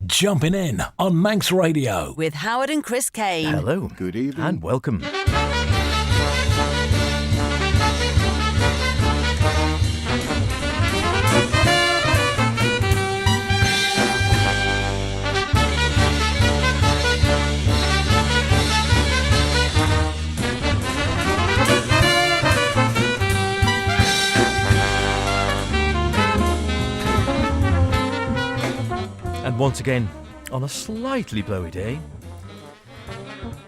Jumpin In on Manx Radio. With Howard and Chris Kane. Hello. Good evening. And welcome. And once again, on a slightly blowy day,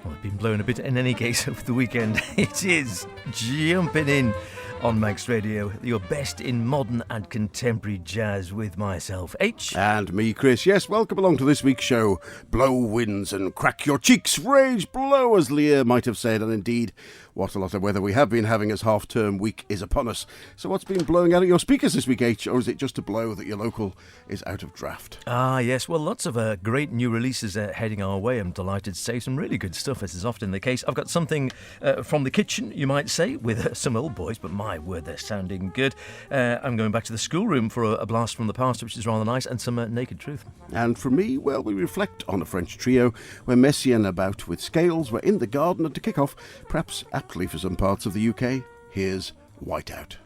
well, it's been blowing a bit in any case over the weekend, it is Jumpin' In on Manx Radio, your best in modern and contemporary jazz with myself, H. And me, Chris. Yes, welcome along to this week's show. Blow winds and crack your cheeks, rage blow, as Lear might have said, and indeed, what a lot of weather we have been having as half-term week is upon us. So what's been blowing out of your speakers this week, H, or is it just a blow that your local is out of draft? Ah, yes. Well, lots of great new releases heading our way. I'm delighted to say some really good stuff, as is often the case. I've got something from the kitchen, you might say, with some old boys, but my word, they're sounding good. I'm going back to the schoolroom for a blast from the past, which is rather nice, and some Naked Truth. And for me, well, we reflect on a French trio where messian about with scales were in the garden, and to kick off, perhaps aptly for some parts of the UK, here's Whiteout.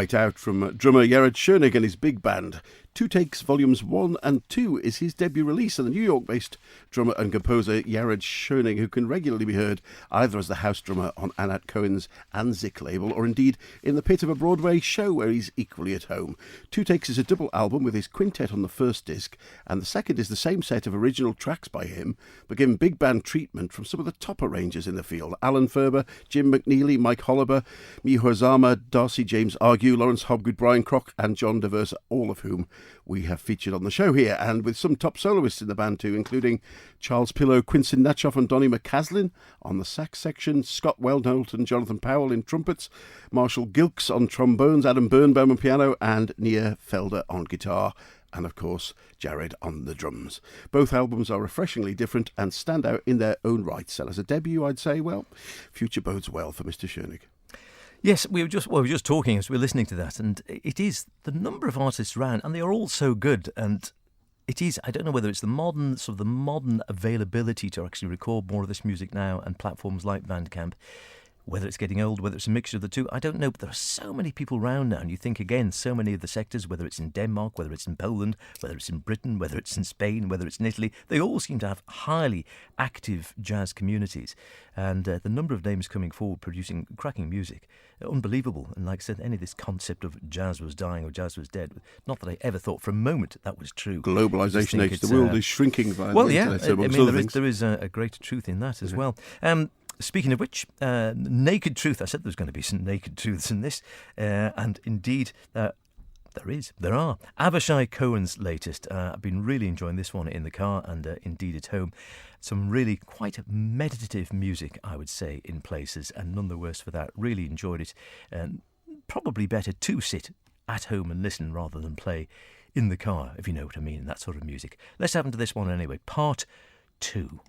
Right Out from drummer Jared Schoenig and his big band. Two Takes Volumes 1 and 2 is his debut release, and the New York-based drummer and composer Jared Schoenig, who can regularly be heard either as the house drummer on Anat Cohen's Anzik label, or indeed in the pit of a Broadway show where he's equally at home. Two Takes is a double album with his quintet on the first disc, and the second is the same set of original tracks by him, but given big band treatment from some of the top arrangers in the field: Alan Ferber, Jim McNeely, Mike Holliber, Miho Zama, Darcy James Argue, Lawrence Hobgood, Brian Crock and John DeVersa, all of whom we have featured on the show here, and with some top soloists in the band too, including Charles Pillow, Quincy Natchoff and Donnie McCaslin on the sax section, Scott Weldholt and Jonathan Powell in trumpets, Marshall Gilks on trombones, Adam Birnbaum on piano and Nia Felder on guitar, and of course Jared on the drums. Both albums are refreshingly different and stand out in their own right, so as a debut I'd say, well, future bodes well for Mr. Schoenig. Yes, we were just talking as we were listening to that, and it is the number of artists around, and they are all so good. And it is, I don't know whether it's the modern availability to actually record more of this music now, and platforms like Bandcamp, whether it's getting old, whether it's a mixture of the two, I don't know. But there are so many people around now, and you think again, so many of the sectors, whether it's in Denmark, whether it's in Poland, whether it's in Britain, whether it's in Spain, whether it's in Italy, they all seem to have highly active jazz communities, and the number of names coming forward producing cracking music, unbelievable. And like I said, any of this concept of jazz was dying or jazz was dead, not that I ever thought for a moment that was true. Globalisation age, the world is shrinking via well, the yeah, internet, there is a great truth in that as well. Speaking of which, naked truth, I said there was going to be some naked truths in this, and indeed there are. Avishai Cohen's latest. I've been really enjoying this one in the car and indeed at home. Some really quite meditative music, I would say, in places, and none the worse for that. Really enjoyed it. Probably better to sit at home and listen rather than play in the car, if you know what I mean, that sort of music. Let's have into this one anyway. Part 2.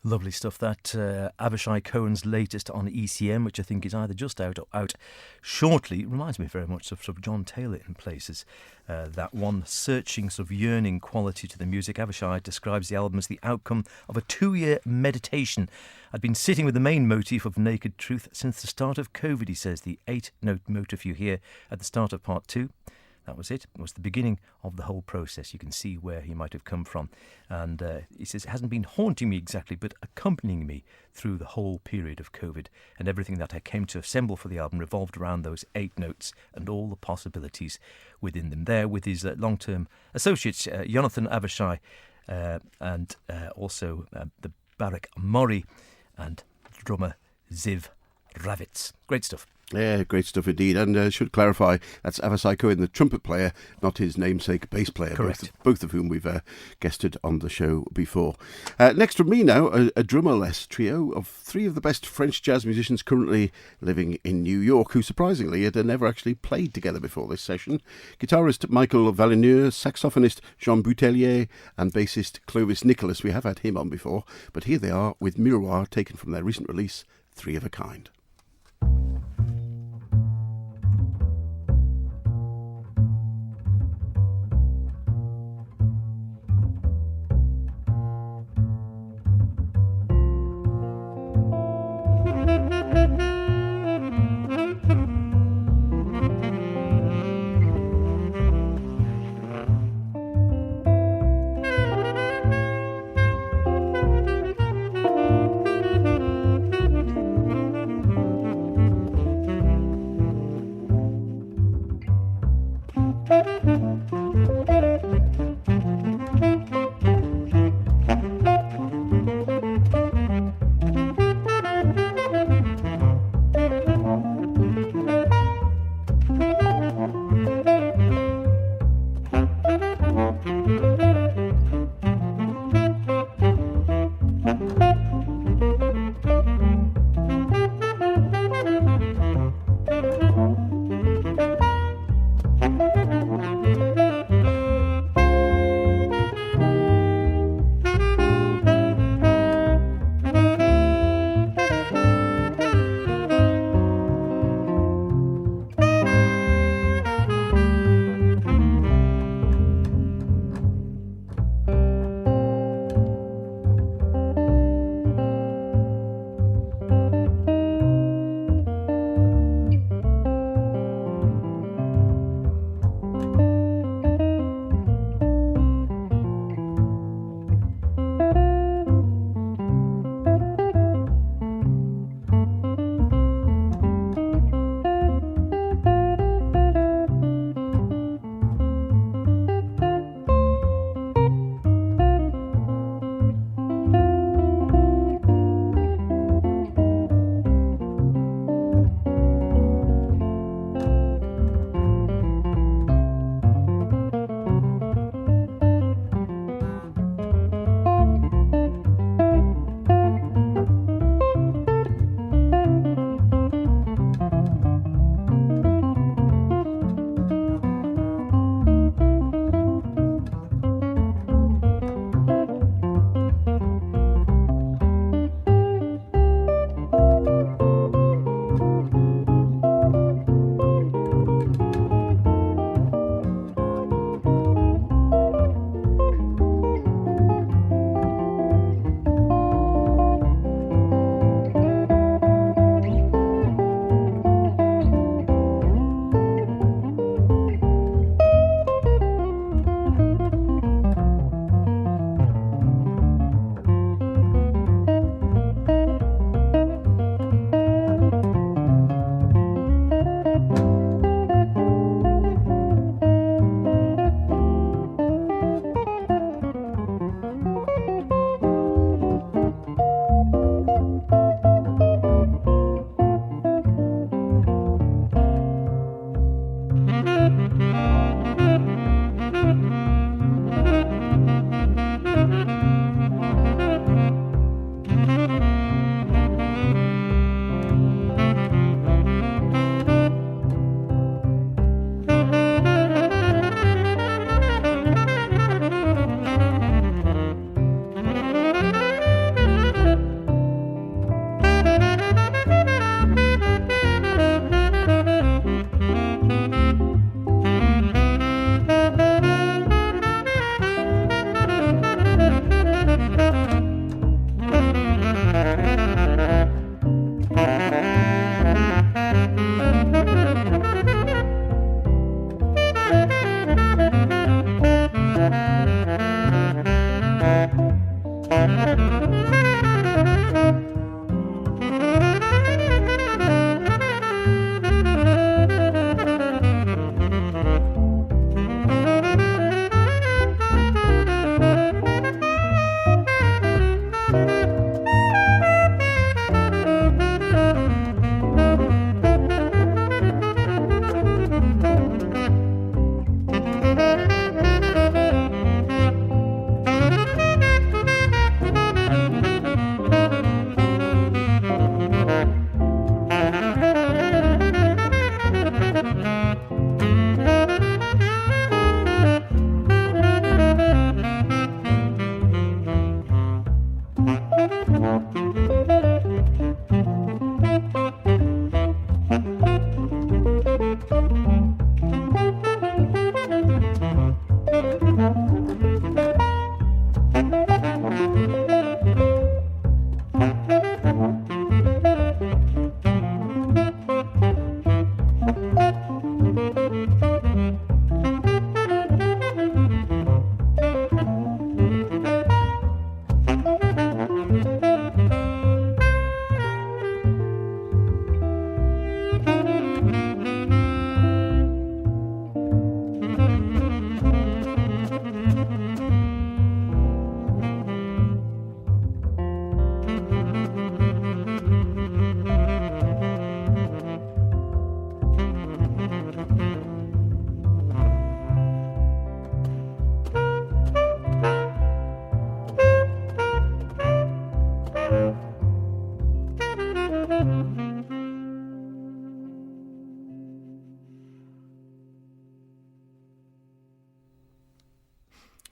Lovely stuff. That Avishai Cohen's latest on ECM, which I think is either just out or out shortly, reminds me very much of sort of John Taylor in places. That one searching, sort of yearning quality to the music. Avishai describes the album as the outcome of a 2-year meditation. I'd been sitting with the main motif of Naked Truth since the start of COVID, he says. The 8-note motif you hear at the start of part 2. That was it. It was the beginning of the whole process. You can see where he might have come from. And he says it hasn't been haunting me exactly, but accompanying me through the whole period of COVID. And everything that I came to assemble for the album revolved around those 8 notes and all the possibilities within them. There with his long-term associates, Jonathan Avishai, and also the Barak Mori and drummer Ziv Ravitz. Great stuff. Yeah, great stuff indeed. And should clarify, that's Avishai Cohen, the trumpet player, not his namesake bass player. Correct. Both of whom we've guested on the show before. Next from me now, a drummerless trio of 3 of the best French jazz musicians currently living in New York, who surprisingly had never actually played together before this session. Guitarist Michael Vallineur, saxophonist Jean Boutelier, and bassist Clovis Nicholas. We have had him on before, but here they are with Miroir, taken from their recent release, 3 of a Kind.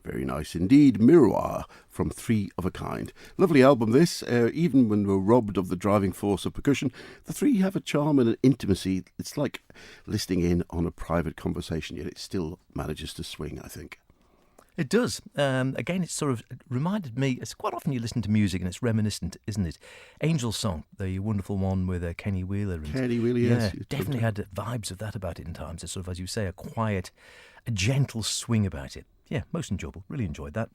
Very nice indeed. Miroir from Three of a Kind. Lovely album this. Even when we're robbed of the driving force of percussion, the three have a charm and an intimacy. It's like listening in on a private conversation, yet it still manages to swing, I think. It does. Again, it's sort of reminded me, it's quite often you listen to music and it's reminiscent, isn't it? Angel's Song, the wonderful one with Kenny Wheeler. And, Kenny Wheeler, yes. Definitely had vibes of that about it in times. It's sort of, as you say, a quiet, a gentle swing about it. Yeah, most enjoyable. Really enjoyed that.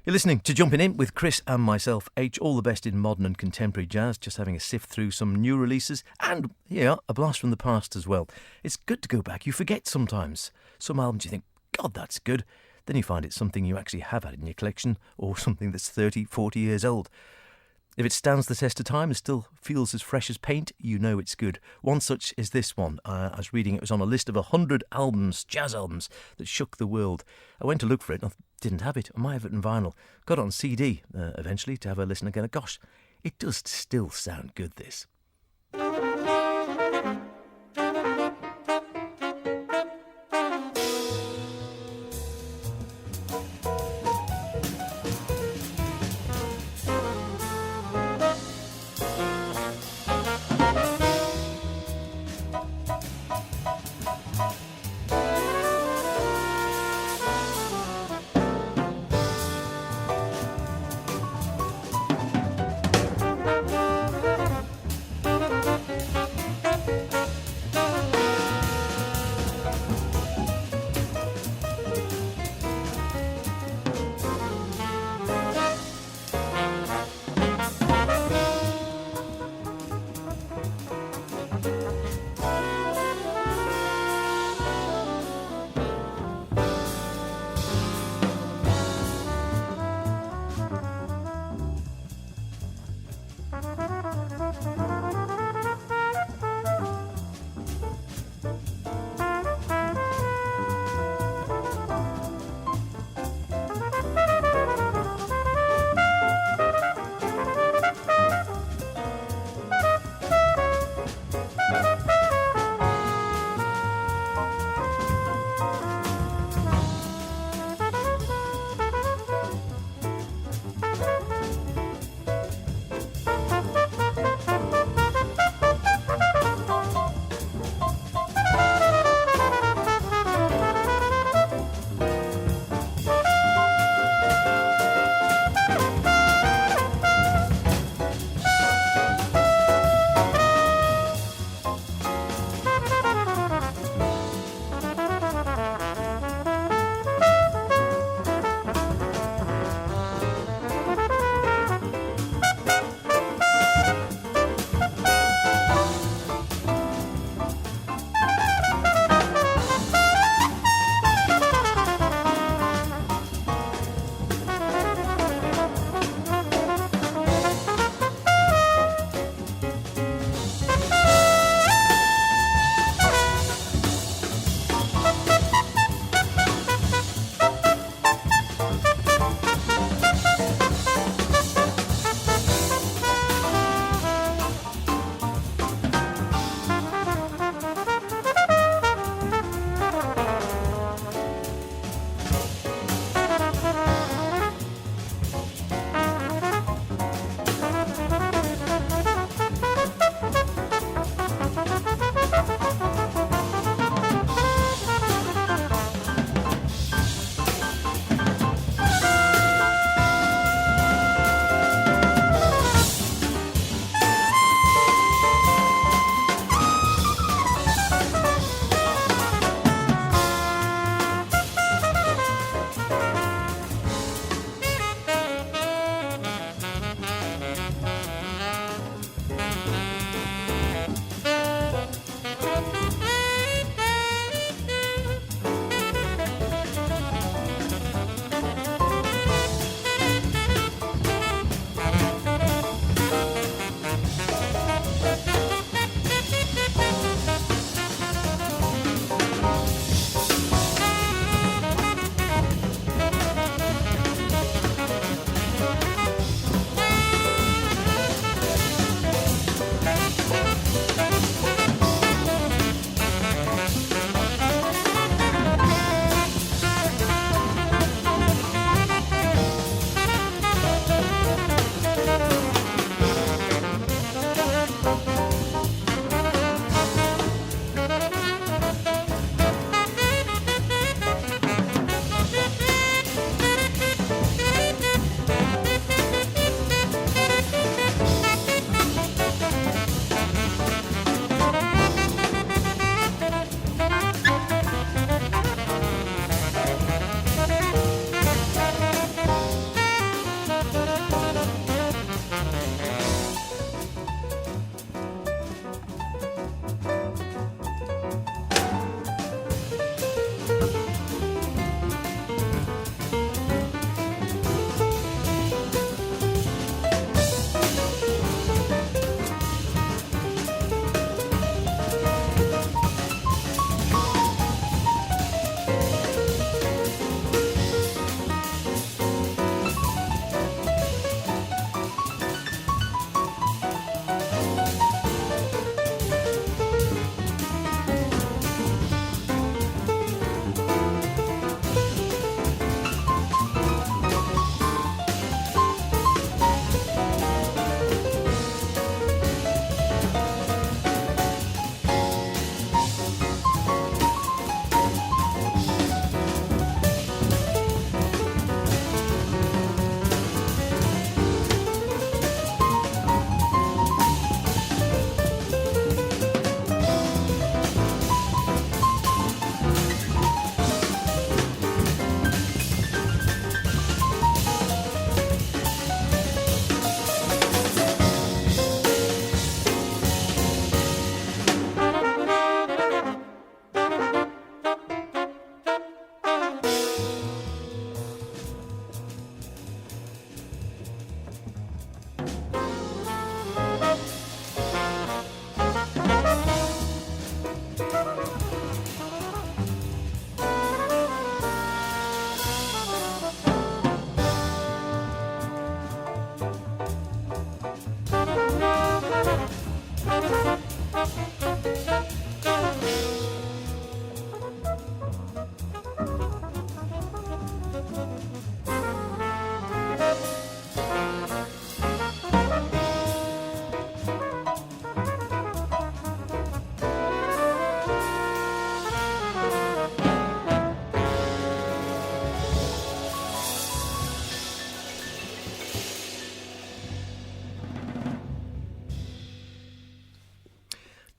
You're listening to Jumpin' In with Chris and myself, H. All the best in modern and contemporary jazz, just having a sift through some new releases and, yeah, a blast from the past as well. It's good to go back. You forget sometimes. Some albums you think, God, that's good. Then you find it's something you actually have had in your collection or something that's 30, 40 years old. If it stands the test of time and still feels as fresh as paint, you know it's good. One such is this one. I was reading it was on a list of 100 albums, jazz albums, that shook the world. I went to look for it and I didn't have it. I might have it in vinyl. Got it on CD eventually to have a listen again. Gosh, it does still sound good, this.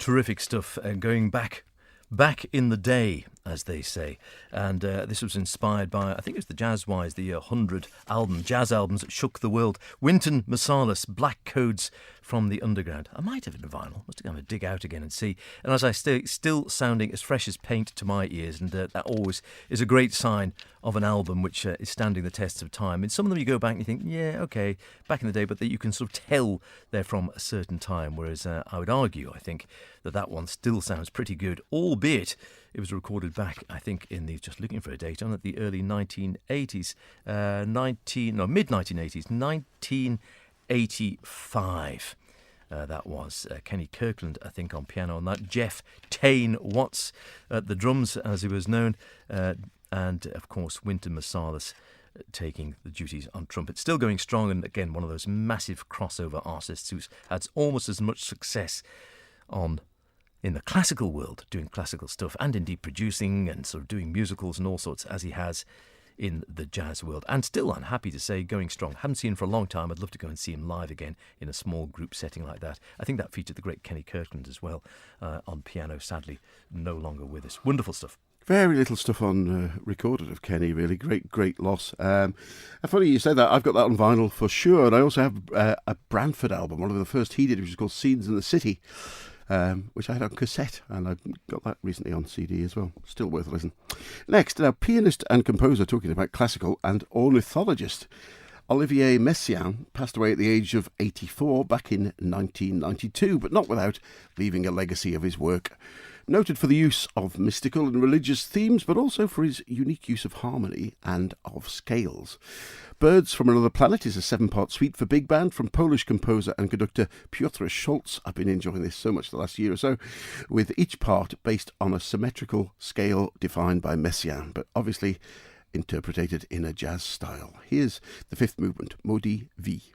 Terrific stuff, and going back in the day, as they say. And this was inspired by, I think it was the Jazzwise, the 100 jazz albums that shook the world. Wynton Marsalis, Black Codes from the Underground. I might have it in vinyl. Must have to dig out again and see. And as I say, still sounding as fresh as paint to my ears, and that always is a great sign of an album which is standing the test of time. In some of them you go back and you think, yeah, okay, back in the day, but that you can sort of tell they're from a certain time, whereas I would argue, I think, that one still sounds pretty good, albeit it was recorded back, I think, just looking for a date on it, the early 1980s, mid-1980s, 1985. That was Kenny Kirkland, I think, on piano on that. Jeff Tane Watts at the drums, as he was known, and, of course, Wynton Marsalis taking the duties on trumpet. Still going strong, and, again, one of those massive crossover artists who's had almost as much success in the classical world, doing classical stuff, and indeed producing and sort of doing musicals and all sorts, as he has in the jazz world. And still, I'm happy to say, going strong. Haven't seen him for a long time. I'd love to go and see him live again in a small group setting like that. I think that featured the great Kenny Kirkland as well on piano, sadly no longer with us. Wonderful stuff. Very little stuff on recorded of Kenny, really. Great loss. Funny you say that. I've got that on vinyl for sure. And I also have a Branford album, one of the first he did, which is called Scenes in the City, which I had on cassette, and I got that recently on CD as well. Still worth a listen. Next, now, pianist and composer, talking about classical, and ornithologist Olivier Messiaen passed away at the age of 84 back in 1992, but not without leaving a legacy of his work. Noted for the use of mystical and religious themes, but also for his unique use of harmony and of scales. Birds from Another Planet is a 7-part suite for big band from Polish composer and conductor Piotr Scholz. I've been enjoying this so much the last year or so, with each part based on a symmetrical scale defined by Messiaen, but obviously interpreted in a jazz style. Here's the fifth movement, Maudit Vie.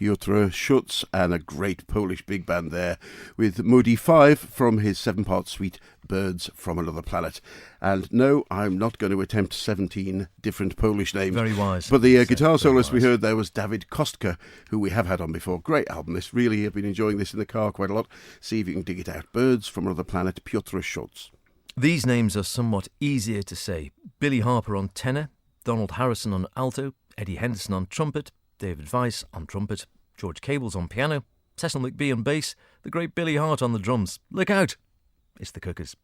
Piotr Schutz, and a great Polish big band there with Moody 5 from his 7-part suite Birds from Another Planet. And no, I'm not going to attempt 17 different Polish names. Very wise. But the guitar soloist we heard there was David Kostka, who we have had on before. Great album. This really, I've been enjoying this in the car quite a lot. See if you can dig it out. Birds from Another Planet, Piotr Schutz. These names are somewhat easier to say. Billy Harper on tenor, Donald Harrison on alto, Eddie Henderson on trumpet, David Weiss on trumpet, George Cables on piano, Cecil McBee on bass, the great Billy Hart on the drums. Look out! It's the Cookers.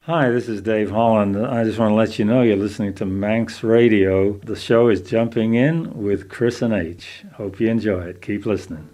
Hi, this is Dave Holland. I just want to let you know you're listening to Manx Radio. The show is Jumping In with Chris and H. Hope you enjoy it. Keep listening.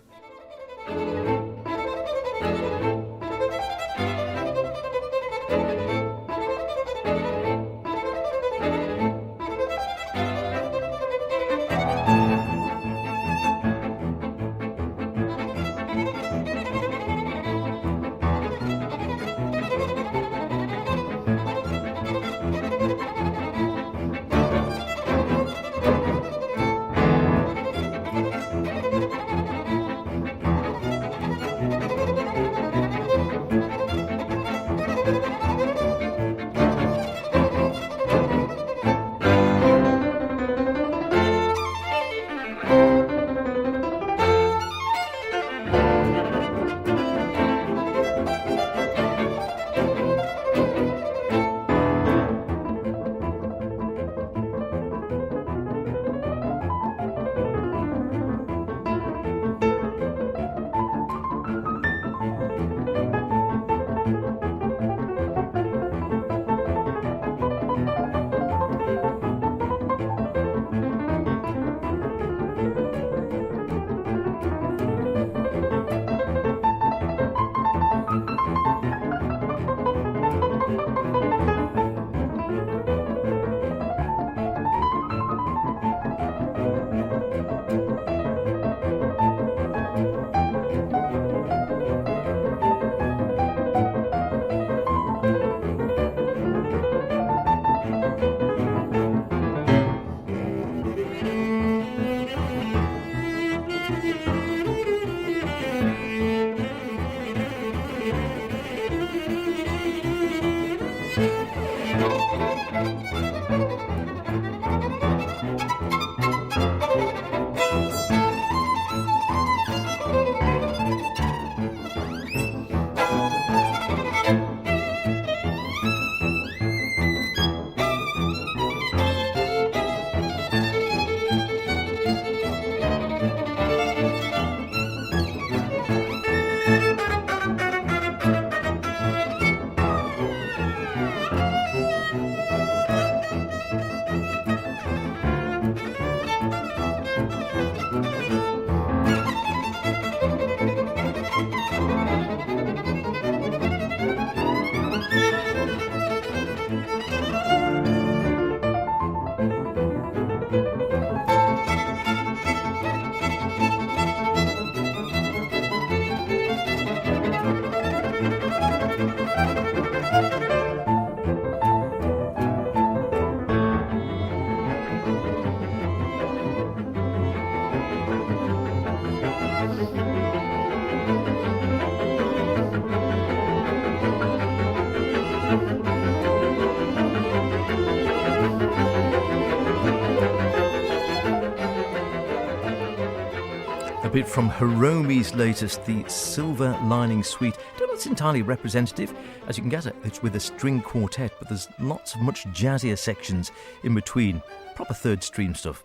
Bit from Hiromi's latest, the Silver Lining Suite. Don't know if it's entirely representative. As you can gather, it's with a string quartet, but there's lots of much jazzier sections in between. Proper third stream stuff.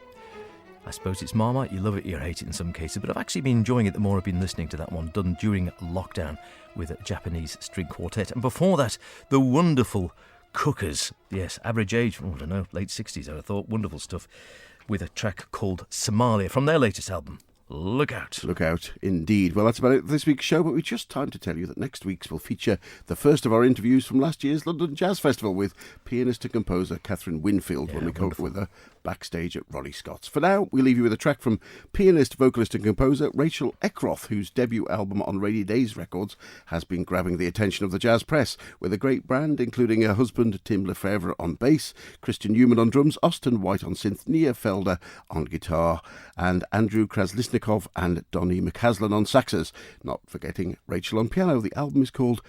I suppose it's Marmite. You love it, you hate it in some cases, but I've actually been enjoying it the more I've been listening to that one, done during lockdown with a Japanese string quartet. And before that, the wonderful Cookers. Yes, average age, I don't know, late 60s, I thought. Wonderful stuff. With a track called Somalia from their latest album. Look out. Look out, indeed. Well, that's about it for this week's show, but we just time to tell you that next week's will feature the first of our interviews from last year's London Jazz Festival with pianist and composer Catherine Winfield when we caught up with her backstage at Ronnie Scott's. For now, we leave you with a track from pianist, vocalist and composer Rachel Eckroth, whose debut album on Rainy Days Records has been grabbing the attention of the jazz press, with a great band including her husband Tim Lefebvre on bass, Christian Newman on drums, Austin White on synth, Nia Felder on guitar, and Andrew Kraslisnikov and Donny McCaslin on saxes. Not forgetting Rachel on piano. The album is called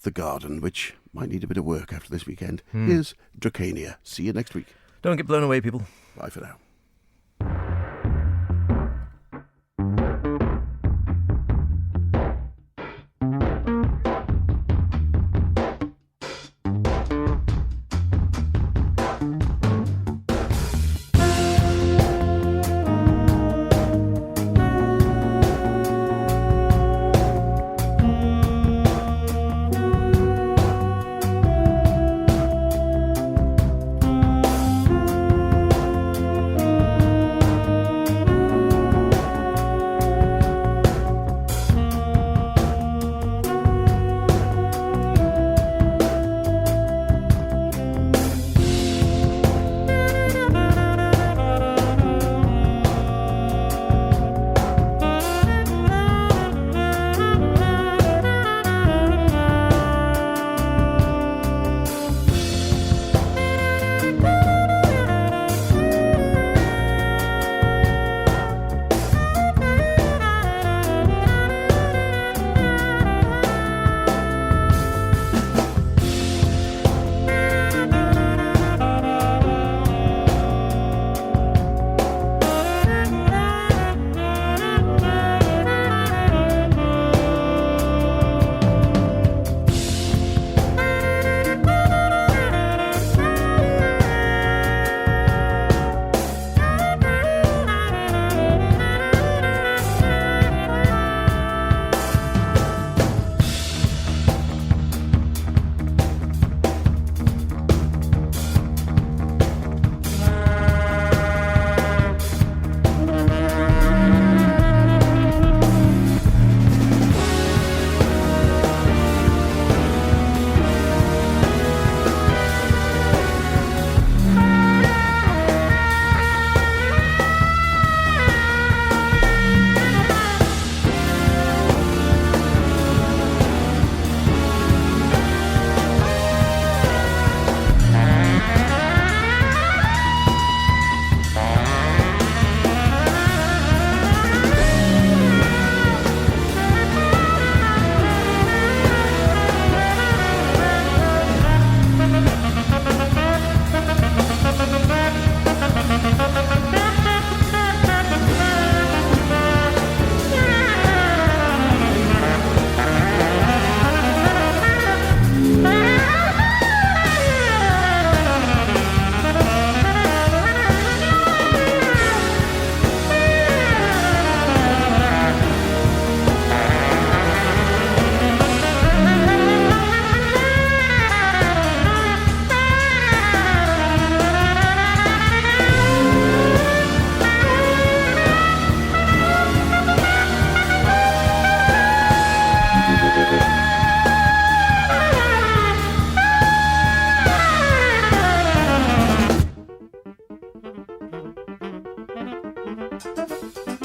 The Garden, which might need a bit of work after this weekend. Here's Dracania. See you next week. Don't get blown away, people. Bye for now. Bye.